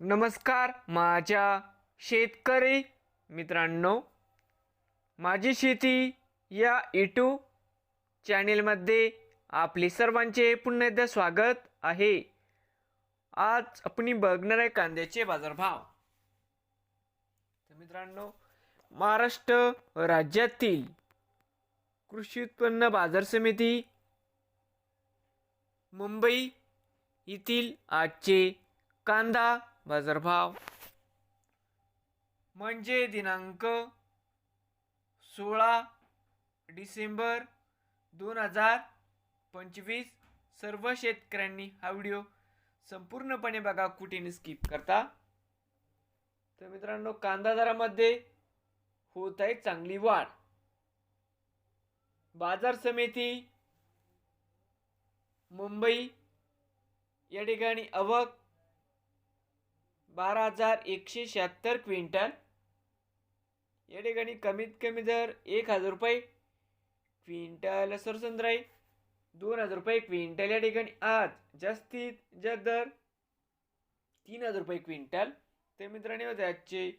नमस्कार माझ्या शेतकरी मित्रांनो, माझी शेती या यूट्यूब चॅनेलमध्ये आपले सर्वांचे पुन्हा एकदा स्वागत आहे. आज आपण बघणार आहे कांद्याचे बाजारभाव. तर मित्रांनो, महाराष्ट्र राज्यातील कृषी उत्पन्न बाजार समिती मुंबई येथील आजचे कांदा बाजारभाव म्हणजे दिनांक 16 डिसेंबर 2025. सर्व शेतकऱ्यांनी हा व्हिडिओ संपूर्णपणे बघा, कुठे स्किप करता. तर मित्रांनो, कांदा दरामध्ये होत आहे चांगली वाढ. बाजार समिती मुंबई या ठिकाणी आवक 12,176 क्विंटल. या ठिकाणी कमीत कमी दर 1,000 रुपये क्विंटल सरसंद्र आहे. 2,000 रुपये क्विंटल या ठिकाणी आज जास्तीत जास्त दर 3,000 रुपये क्विंटल. ते मित्रांनो, आजचे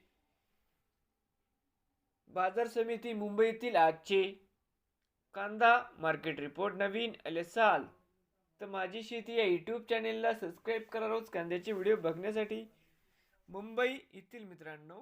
बाजार समिती मुंबईतील आजचे कांदा मार्केट रिपोर्ट नवीन आले असाल तर माझी शेती या यूट्यूब चॅनेलला सबस्क्राईब करा रोज कांद्याचे व्हिडिओ बघण्यासाठी. मुंबई येथील मित्रांनो,